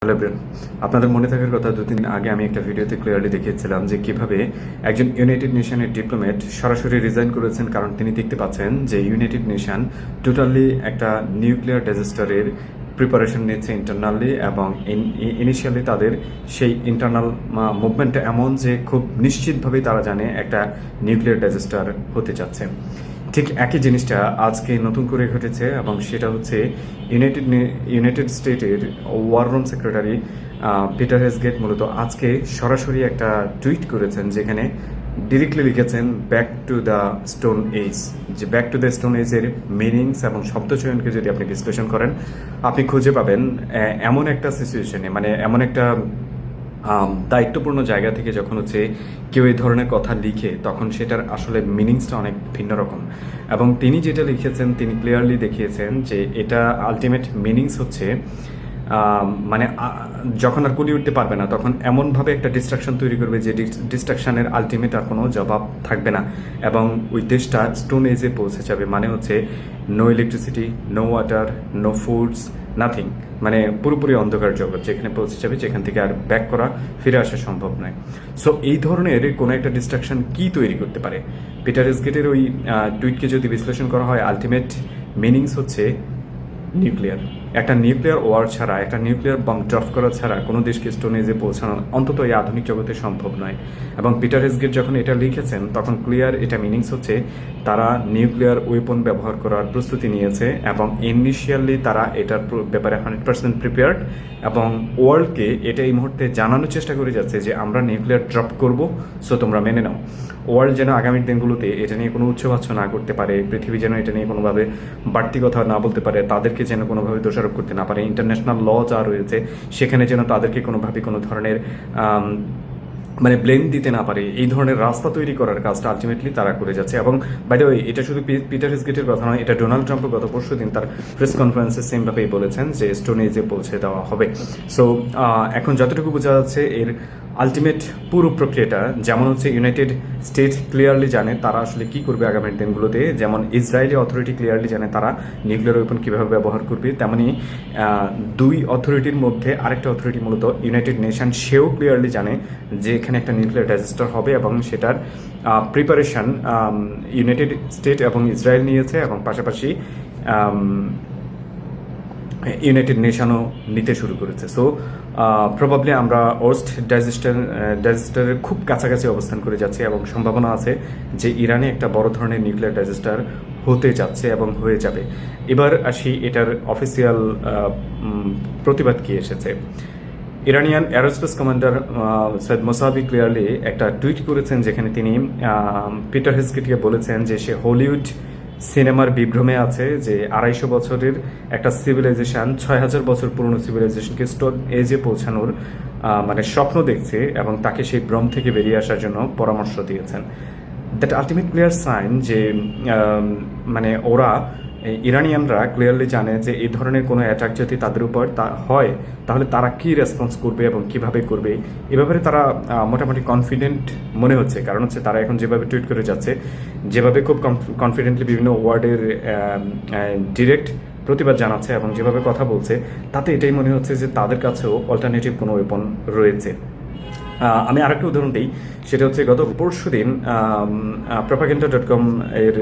Hello brain, আপনাদের মনে থাকার কথা 2-3 দিন আগে আমি একটা ভিডিওতে ক্লিয়ারলি দেখিয়েছিলাম যে কিভাবে একজন ইউনাইটেড নেশনের ডিপ্লোম্যাট সরাসরি রিজাইন করেছেন, কারণ তিনি দেখতে পাচ্ছেন যে ইউনাইটেড নেশন টোটালি একটা নিউক্লিয়ার ডিজাস্টারের প্রিপারেশন নিচ্ছে ইন্টারনালি, এবং ইনিশিয়ালি তাদের সেই ইন্টারনাল মুভমেন্টটা এমন যে খুব নিশ্চিতভাবেই তারা জানে একটা নিউক্লিয়ার ডিজাস্টার হতে যাচ্ছে। ঠিক একই জিনিসটা আজকে নতুন করে ঘটেছে, এবং সেটা হচ্ছে ইউনাইটেড স্টেটের ওয়ার রুম সেক্রেটারি পিটার হেজগেট মূলত আজকে সরাসরি একটা টুইট করেছেন, যেখানে ডিরেক্টলি লিখেছেন back to the stone age. যে ব্যাক টু দ্য স্টোন এজের মিনিংস এবং শব্দচয়নকে যদি আপনি বিশ্লেষণ করেন, আপনি খুঁজে পাবেন এমন একটা সিচুয়েশনে, মানে এমন একটা দায়িত্বপূর্ণ জায়গা থেকে যখন হচ্ছে কেউ এই ধরনের কথা লিখে, তখন সেটার আসলে মিনিংসটা অনেক ভিন্ন রকম। এবং তিনি যেটা লিখেছেন, তিনি ক্লিয়ারলি দেখিয়েছেন যে এটা আলটিমেট মিনিংস হচ্ছে মানে যখন আর কুলিয়ে উঠতে পারবে না, তখন এমনভাবে একটা ডিস্ট্রাকশন তৈরি করবে যে ডিস্ট্রাকশনের আলটিমেট আর কোনো জবাব থাকবে না, এবং ওই দেশটা স্টোন এজে পৌঁছে যাবে। মানে হচ্ছে no electricity, no water, no foods, nothing, মানে পুরোপুরি অন্ধকার জগৎ যেখানে পৌঁছে যাবে, যেখান থেকে আর ব্যাক করা, ফিরে আসা সম্ভব নয়। সো এই ধরনের কোনো একটা ডিস্ট্রাকশন কি তৈরি করতে পারে? পিটার হেজগেটের ওই টুইটকে যদি বিশ্লেষণ করা হয়, আলটিমেট মিনিংস হচ্ছে নিউক্লিয়ার। একটা নিউক্লিয়ার ওয়ার ছাড়া, একটা নিউক্লিয়ার বম ড্রপ করা ছাড়া কোনো দেশকে স্টোন এজে পৌঁছানো অন্তত এই আধুনিক জগতে সম্ভব নয়। এবং পিটার হেজগেট যখন এটা লিখেছেন, তখন ক্লিয়ার এটা মিনিংস হচ্ছে তারা নিউক্লিয়ার ওয়েপন ব্যবহার করার প্রস্তুতি নিয়েছে, এবং ইনিশিয়ালি তারা এটার ব্যাপারে 100% প্রিপেয়ার্ড, এবং ওয়ার্ল্ডকে এটা এই মুহূর্তে জানানোর চেষ্টা করে যাচ্ছে যে আমরা নিউক্লিয়ার ড্রপ করব, সো তোমরা মেনে নাও। ওয়ার্ল্ড যেন আগামীর দিনগুলোতে এটা নিয়ে কোনো উচ্চবাচ্য না করতে পারে, পৃথিবী যেন এটা নিয়ে কোনোভাবে বাড়তি কথা না বলতে পারে, তাদেরকে যেন কোনোভাবে দোষারোপ করতে না পারে। ইন্টারন্যাশনাল ল যা রয়েছে সেখানে যেন তাদেরকে কোনোভাবে কোনো ধরনের মানে ব্লেম দিতে না পারে, এই ধরনের রাস্তা তৈরি করার কাজটা আলটিমেটলি তারা করে যাচ্ছে। এবং বাই দ্য ওয়ে, এটা শুধু পিটার হেজগেটের কথা নয়, এটা ডোনাল্ড ট্রাম্পও গত পরশুদিন তার প্রেস কনফারেন্সে সেমভাবেই বলেছেন যে স্টোন এজে পৌঁছে দেওয়া হবে। সো এখন যতটুকু বোঝা যাচ্ছে এর আলটিমেট পুরো প্রক্রিয়াটা যেমন হচ্ছে ইউনাইটেড স্টেট ক্লিয়ারলি জানে তারা আসলে কি করবে আগামী দিনগুলোতে, যেমন ইসরায়েলি অথরিটি ক্লিয়ারলি জানে তারা নিউক্লিয়ার ওয়েপন কীভাবে ব্যবহার করবে, তেমনি দুই অথরিটির মধ্যে আরেকটা অথরিটি মূলত ইউনাইটেড নেশন, সেও ক্লিয়ারলি জানে যে এখানে একটা নিউক্লিয়ার ডিজাস্টার হবে, এবং সেটার প্রিপারেশন ইউনাইটেড স্টেট এবং ইসরায়েল নিয়েছে, এবং পাশাপাশি ইউনাইটেড নেশনও নিতে শুরু করেছে। সো প্রবাবলি আমরা ওস্ট ডিজাস্টারের খুব কাছাকাছি অবস্থান করে যাচ্ছি, এবং সম্ভাবনা আছে যে ইরানে একটা বড় ধরনের নিউক্লিয়ার ডিজাস্টার হতে যাচ্ছে এবং হয়ে যাবে। এবার আসি এটার অফিসিয়াল প্রতিবাদ কি এসেছে। Iranian aerospace commander Syed মোসাবি clearly একটা টুইট করেছেন, যেখানে তিনি পিটার হেজগেটকে বলেছেন যে সে হলিউড সিনেমার বিভ্রমে আছে, যে 250 বছরের একটা সিভিলাইজেশন 6000 বছর পুরনো সিভিলাইজেশনকে স্টোন এজে পৌঁছানোর মানে স্বপ্ন দেখছে, এবং তাকে সেই ভ্রম থেকে বেরিয়ে আসার জন্য পরামর্শ দিয়েছেন। দ্যাট আলটিমেট ক্লিয়ার সাইন যে মানে ওরা ইরানিয়ানরা ক্লিয়ারলি জানে যে এই ধরনের কোনো অ্যাটাক যদি তাদের উপর হয়, তাহলে তারা কি রেসপন্স করবে এবং কিভাবে করবে, এ ব্যাপারে তারা মোটামুটি কনফিডেন্ট মনে হচ্ছে। কারণ হচ্ছে তারা এখন যেভাবে টুইট করে যাচ্ছে, যেভাবে খুব কনফিডেন্টলি বিভিন্ন ওয়ার্ডের ডিরেক্ট প্রতিবাদ জানাচ্ছে এবং যেভাবে কথা বলছে, তাতে এটাই মনে হচ্ছে যে তাদের কাছেও অল্টারনেটিভ কোনো ওয়েপন রয়েছে। আমি আরেকটা উদাহরণ দিই, সেটা হচ্ছে গত পরশুদিন propaganda.com এর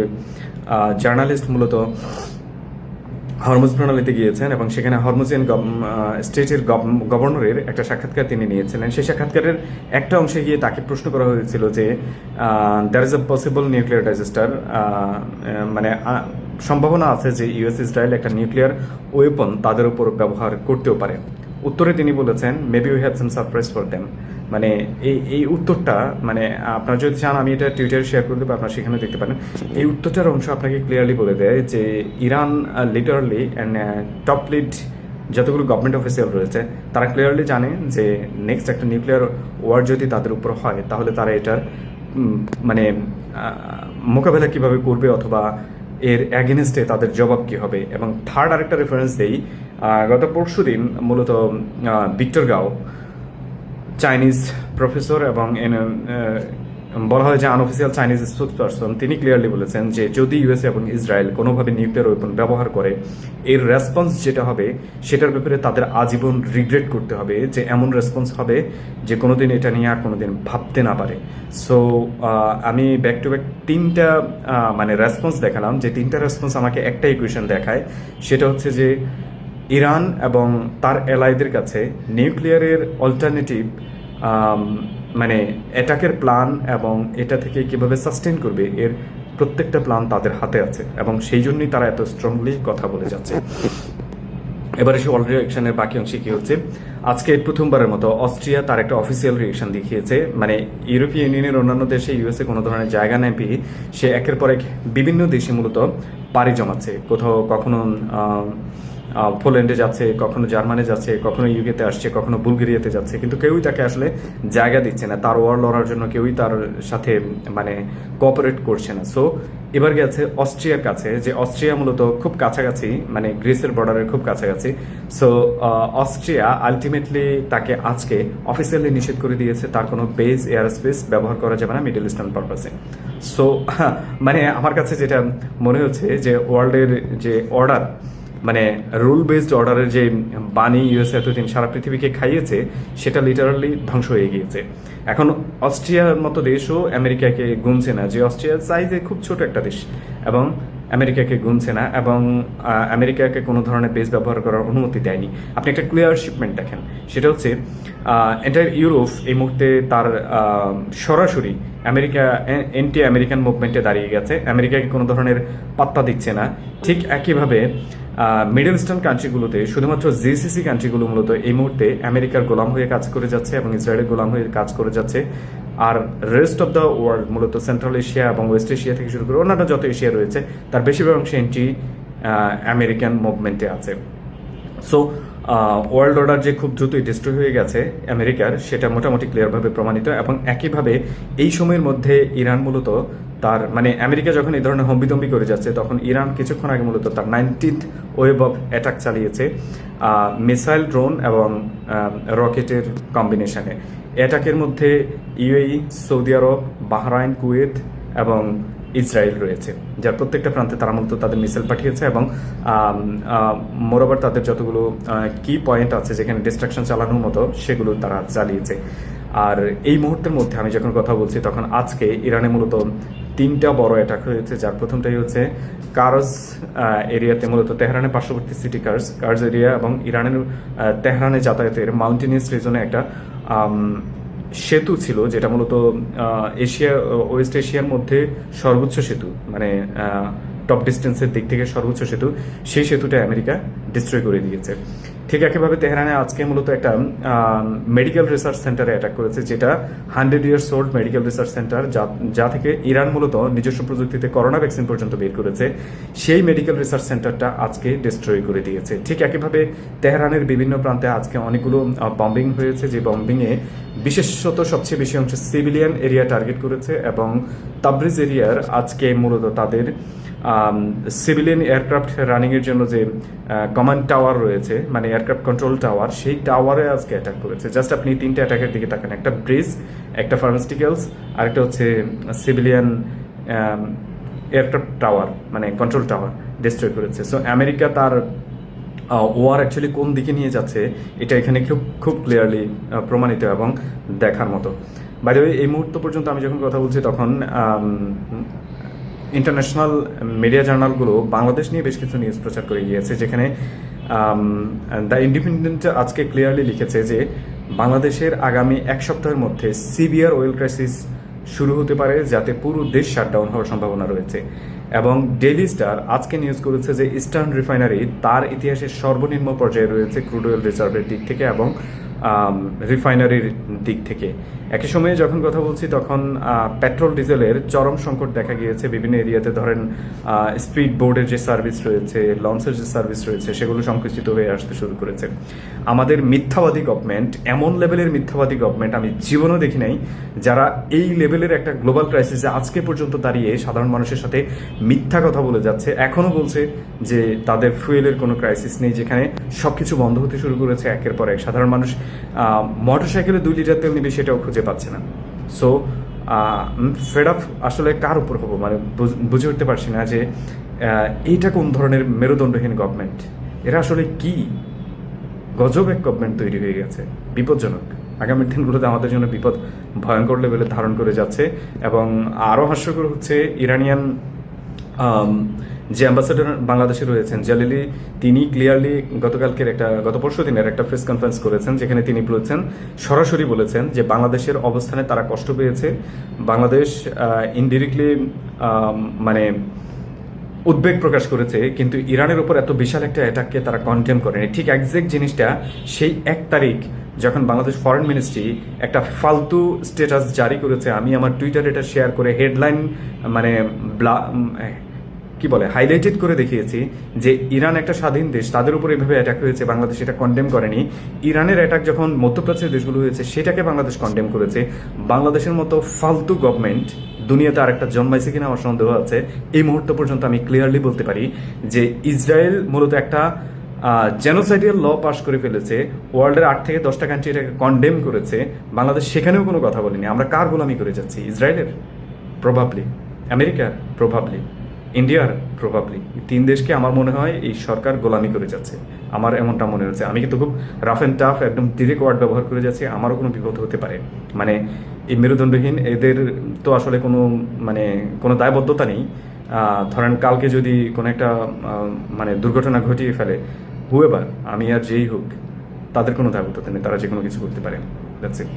জার্নালিস্ট মূলত হরমুজ প্রণালীতে গিয়েছেন, এবং সেখানে হরমুজিয়ান স্টেটের গভর্নরের একটা সাক্ষাৎকার তিনি নিয়েছিলেন। সেই সাক্ষাৎকারের একটা অংশে গিয়ে তাকে প্রশ্ন করা হয়েছিল যে there is a possible nuclear disaster, মানে সম্ভাবনা আছে যে ইউএস ইসরায়েল একটা নিউক্লিয়ার ওয়েপন তাদের উপর ব্যবহার করতেও পারে। উত্তরে তিনি বলেছেন maybe we have some surprise for them. মানে এই উত্তরটা, মানে আপনারা যদি চান আমি এটা টুইটারে শেয়ার করে দেবো, আপনারা সেখানে দেখতে পারেন। এই উত্তরটার অংশ আপনাকে ক্লিয়ারলি বলে দেয় যে ইরান লিটারালি টপ লিড যতগুলো গভর্নমেন্ট অফিসিয়াল রয়েছে, তারা ক্লিয়ারলি জানে যে নেক্সট একটা নিউক্লিয়ার ওয়ার যদি তাদের উপর হয়, তাহলে তারা এটার মানে মোকাবেলা কিভাবে করবে, অথবা এর অ্যাগেনস্টে তাদের জবাব কী হবে। এবং থার্ড আরেকটা রেফারেন্স দেই, গত পরশুদিন মূলত ভিক্টর গাও, চাইনিজ প্রফেসর এবং বলা হয় যে আনঅফিসিয়াল চাইনিজ স্পোকসপারসন তিনি ক্লিয়ারলি বলেছেন যে যদি ইউএসএ এবং ইসরায়েল কোনোভাবে নিউক্লিয়ার ওয়েপন ব্যবহার করে এর রেসপন্স যেটা হবে সেটার ব্যাপারে তাদের আজীবন রিগ্রেট করতে হবে, যে এমন রেসপন্স হবে যে কোনোদিন এটা নিয়ে আর কোনোদিন ভাবতে না পারে। সো আমি ব্যাক টু ব্যাক তিনটা মানে রেসপন্স দেখালাম, যে তিনটা রেসপন্স আমাকে একটা ইকুয়েশন দেখায়, সেটা হচ্ছে যে ইরান এবং তার অ্যালাইদের কাছে নিউক্লিয়ারের অল্টারনেটিভ মানে অ্যাটাকের প্ল্যান এবং এটা থেকে কিভাবে সাস্টেন করবে এর প্রত্যেকটা প্ল্যান তাদের হাতে আছে, এবং সেই জন্যই তারা এত স্ট্রংলি কথা বলে যাচ্ছে। এবার এসে ওয়ার্ল্ড রিঅ্যাকশনের বাকি অংশে কি হচ্ছে, আজকে প্রথমবারের মতো অস্ট্রিয়া তার একটা অফিসিয়াল রিঅ্যাকশন দেখিয়েছে। মানে ইউরোপীয় ইউনিয়নের অন্যান্য দেশে ইউএসএ কোনো ধরনের জায়গা নেয় পেয়ে সে একের পর এক বিভিন্ন দেশে মূলত পাড়ি জমাচ্ছে, কোথাও কখনো পোল্যান্ডে যাচ্ছে, কখনো জার্মানি যাচ্ছে, কখনো ইউকেতে আসছে, কখনো বুলগেরিয়াতে যাচ্ছে, কিন্তু কেউই তাকে আসলে জায়গা দিচ্ছে না, তার ওয়ার লড়ার জন্য কেউই তার সাথে মানে কোঅপারেট করছে না। সো এবার গেছে অস্ট্রিয়ার কাছে, যে অস্ট্রিয়া মূলত খুব কাছাকাছি, মানে গ্রিসের বর্ডারের খুব কাছাকাছি। সো অস্ট্রিয়া আলটিমেটলি তাকে আজকে অফিসিয়ালি নিষেধ করে দিয়েছে তার কোনো বেস এয়ার স্পেস ব্যবহার করা যাবে না মিডল ইস্টার্ন পারপাসে। সো মানে আমার কাছে যেটা মনে হচ্ছে যে ওয়ার্ল্ডের যে অর্ডার, মানে রুল বেসড অর্ডারের যে বাণী ইউএসএ এতদিন সারা পৃথিবীকে খাইয়েছে সেটা লিটারালি ধ্বংস হয়ে গিয়েছে। এখন অস্ট্রিয়ার মতো দেশও আমেরিকাকে গুনছে না, যে অস্ট্রিয়ার সাইজে খুব ছোট একটা দেশ, এবং আমেরিকাকে গুনছে না, এবং আমেরিকাকে কোনো ধরনের বেস ব্যবহার করার অনুমতি দেয়নি। আপনি একটা ক্লিয়ার শিপমেন্ট দেখেন, সেটা হচ্ছে এন্টায়ার ইউরোপ এই মুহূর্তে তার সরাসরি আমেরিকা এন্টি আমেরিকান মুভমেন্টে দাঁড়িয়ে গেছে, আমেরিকাকে কোনো ধরনের পাত্তা দিচ্ছে না। ঠিক একইভাবে মিডল ইস্টার্ন কান্ট্রিগুলোতে শুধুমাত্র জিসিসি কান্ট্রিগুলো মূলত এই মুহূর্তে আমেরিকার গোলাম হয়ে কাজ করে যাচ্ছে এবং ইসরায়েলের গোলাম হয়ে কাজ করে যাচ্ছে। আর রেস্ট অফ দ্য ওয়ার্ল্ড মূলত সেন্ট্রাল এশিয়া এবং ওয়েস্ট এশিয়া থেকে শুরু করে অন্যান্য যত এশিয়া রয়েছে তার বেশিরভাগ অংশে এন্টি আমেরিকান মুভমেন্টে আছে। সো ওয়ার্ল্ড অর্ডার যে খুব দ্রুতই ডিস্ট্রয় হয়ে গেছে আমেরিকার, সেটা মোটামুটি ক্লিয়ারভাবে প্রমাণিত। এবং একইভাবে এই সময়ের মধ্যে ইরান মূলত তার মানে আমেরিকা যখন এই ধরনের হম্বিতম্বি করে যাচ্ছে, তখন ইরান কিছুক্ষণ আগে মূলত তার 19th ওয়েভ অফ অ্যাটাক চালিয়েছে মিসাইল, ড্রোন এবং রকেটের কম্বিনেশনে। অ্যাটাকের মধ্যে ইউএই, সৌদি আরব, বাহরাইন, কুয়েত এবং ইসরায়েল রয়েছে, যার প্রত্যেকটা প্রান্তে তারা মূলত তাদের মিসাইল পাঠিয়েছে, এবং মোরওভার তাদের যতগুলো কি পয়েন্ট আছে যেখানে ডিস্ট্রাকশন চালানোর মতো সেগুলো তারা চালিয়েছে। আর এই মুহূর্তের মধ্যে আমি যখন কথা বলছি তখন আজকে ইরানে মূলত 3টা বড় অ্যাটাক হয়েছে, যার প্রথমটাই হচ্ছে কার্জ এরিয়াতে, মূলত তেহরানের পার্শ্ববর্তী সিটি কার্জ এরিয়া এবং ইরানের তেহরানে যাতায়াতের মাউন্টেনিয়াস রিজনে একটা সেতু ছিল, যেটা মূলত এশিয়া ওয়েস্ট এশিয়ার মধ্যে সর্বোচ্চ সেতু, মানে টপ ডিস্টেন্সের দিক থেকে সর্বোচ্চ সেতু, সেই সেতুটা আমেরিকা ডিস্ট্রয় করে দিয়েছে। ঠিক একইভাবে তেহরানে আজকে মূলত একটা মেডিকেল রিসার্চ সেন্টারে অ্যাটাক করেছে, যেটা 100 years old medical research centre, যা থেকে ইরান মূলত নিজস্ব প্রযুক্তিতে করোনা ভ্যাকসিন পর্যন্ত বের করেছে, সেই মেডিকেল রিসার্চ সেন্টারটা আজকে ডিস্ট্রয় করে দিয়েছে। ঠিক একইভাবে তেহরানের বিভিন্ন প্রান্তে আজকে অনেকগুলো বম্বিং হয়েছে, যে বম্বিংয়ে বিশেষত সবচেয়ে বেশি অংশ সিভিলিয়ান এরিয়া টার্গেট করেছে, এবং তাবরিজ এরিয়ার আজকে মূলত তাদের সিভিলিয়ান এয়ারক্রাফট রানিংয়ের জন্য যে কমান্ড টাওয়ার রয়েছে, মানে এয়ারক্রাফট কন্ট্রোল টাওয়ার, সেই টাওয়ারে আজকে অ্যাটাক করেছে। জাস্ট আপনি 3টে অ্যাটাকের দিকে তাকান, একটা ব্রিজ, একটা ফার্মাসিউটিক্যালস, আরেকটা হচ্ছে সিভিলিয়ান এয়ারক্রাফট টাওয়ার, মানে কন্ট্রোল টাওয়ার ডিস্ট্রয় করেছে। সো আমেরিকা তার ওয়ার অ্যাকচুয়ালি কোন দিকে নিয়ে যাচ্ছে এটা এখানে খুব ক্লিয়ারলি প্রমাণিত এবং দেখার মতো। বাই দ্য ওয়ে, এই মুহূর্ত পর্যন্ত আমি যখন কথা বলছি তখন ইন্টারন্যাশনাল মিডিয়া জার্নালগুলো বাংলাদেশ নিয়ে বেশ কিছু নিউজ প্রচার করে গিয়েছে, যেখানে দ্য ইন্ডিপেন্ডেন্ট আজকে ক্লিয়ারলি লিখেছে যে বাংলাদেশের আগামী 1 সপ্তাহের মধ্যে সিভিয়ার অয়েল ক্রাইসিস শুরু হতে পারে, যাতে পুরো দেশ শাটডাউন হওয়ার সম্ভাবনা রয়েছে। এবং ডেইলি স্টার আজকে নিউজ করেছে যে ইস্টার্ন রিফাইনারি তার ইতিহাসের সর্বনিম্ন পর্যায়ে রয়েছে ক্রুড অয়েল রিজার্ভের দিক থেকে এবং রিফাইনারির দিক থেকে। একই সময়ে যখন কথা বলছি তখন পেট্রোল ডিজেলের চরম সংকট দেখা গিয়েছে বিভিন্ন এরিয়াতে। ধরেন স্পিড বোর্ডের যে সার্ভিস রয়েছে, লঞ্চের যে সার্ভিস রয়েছে, সেগুলো সংকুচিত হয়ে আসতে শুরু করেছে। আমাদের মিথ্যাবাদী গভর্নমেন্ট, এমন লেভেলের মিথ্যাবাদী গভর্নমেন্ট আমি জীবনেও দেখি নাই, যারা এই লেভেলের একটা গ্লোবাল ক্রাইসিসে আজকে পর্যন্ত দাঁড়িয়ে সাধারণ মানুষের সাথে মিথ্যা কথা বলে যাচ্ছে। এখনও বলছে যে তাদের ফুয়েলের কোনো ক্রাইসিস নেই, যেখানে সব কিছু বন্ধ হতে শুরু করেছে একের পর এক। সাধারণ মানুষ মোটরসাইকেলে 2 লিটার তেল নিবে সেটাও খুঁজে পাচ্ছে না। সো ফেড আপ আসলে কার উপর হবো, মানে বুঝে উঠতে পারছি না যে এইটা কোন ধরনের মেরুদণ্ডহীন গভর্নমেন্ট, এরা আসলে কি গজব এক গভর্নমেন্ট তৈরি হয়ে গেছে, বিপজ্জনক। আগামী দিনগুলোতে আমাদের জন্য বিপদ ভয়ঙ্কর লেভেলে ধারণ করে যাচ্ছে। এবং আরও হাস্যকর হচ্ছে ইরানিয়ান যে অ্যাম্বাসেডর বাংলাদেশে রয়েছেন জালিলি, তিনি ক্লিয়ারলি গত পরশু দিনের একটা প্রেস কনফারেন্স করেছেন, যেখানে তিনি বলেছেন, সরাসরি বলেছেন যে বাংলাদেশের অবস্থানে তারা কষ্ট পেয়েছে। বাংলাদেশ ইনডিরেক্টলি মানে উদ্বেগ প্রকাশ করেছে, কিন্তু ইরানের উপর এত বিশাল একটা অ্যাটাককে তারা কন্ডেম করেনি। ঠিক একজ্যাক্ট জিনিসটা সেই 1 তারিখ যখন বাংলাদেশ ফরেন মিনিস্ট্রি একটা ফালতু স্ট্যাটাস জারি করেছে, আমি আমার টুইটারে এটা শেয়ার করে হেডলাইন মানে কি বলে হাইলাইটেড করে দেখিয়েছি যে ইরান একটা স্বাধীন দেশ, তাদের উপর এভাবে অ্যাটাক হয়েছে, বাংলাদেশ এটা কন্ডেম করেনি। ইরানের অ্যাটাক যখন মধ্যপ্রাচ্যের দেশগুলো হয়েছে সেটাকে বাংলাদেশ কন্ডেম করেছে। বাংলাদেশের মতো ফালতু গভর্নমেন্ট দুনিয়াতে আরেকটা জন্মাইছে কিনা আমার সন্দেহ আছে। এই মুহূর্ত পর্যন্ত আমি ক্লিয়ারলি বলতে পারি যে ইসরায়েল মূলত একটা জেনোসাইডাল ল পাস করে ফেলেছে, ওয়ার্ল্ডের 8 থেকে 10টা কান্ট্রি এটাকে কন্ডেম করেছে, বাংলাদেশ সেখানেও কোনো কথা বলেনি। আমরা কার গোলামি করে যাচ্ছি? ইসরায়েলের প্রবাবলি, আমেরিকার প্রবাবলি, ইন্ডিয়ার প্রবাবলি। 3 দেশকে আমার মনে হয় এই সরকার গোলামি করে যাচ্ছে, আমার এমনটা মনে হচ্ছে। আমি কিন্তু খুব রাফ অ্যান্ড টাফ একদম ডিরেক্ট ওয়ার্ড ব্যবহার করে যাচ্ছি, আমারও কোনো বিপদ হতে পারে। মানে এই মেরুদণ্ডহীন এদের তো আসলে কোনো দায়বদ্ধতা নেই। ধরেন কালকে যদি কোনো একটা মানে দুর্ঘটনা ঘটিয়ে ফেলে, হুয়েভার, আমি আর যেই হোক, তাদের কোনো দায়বদ্ধতা নেই, তারা যে কোনো কিছু করতে পারে। That's it.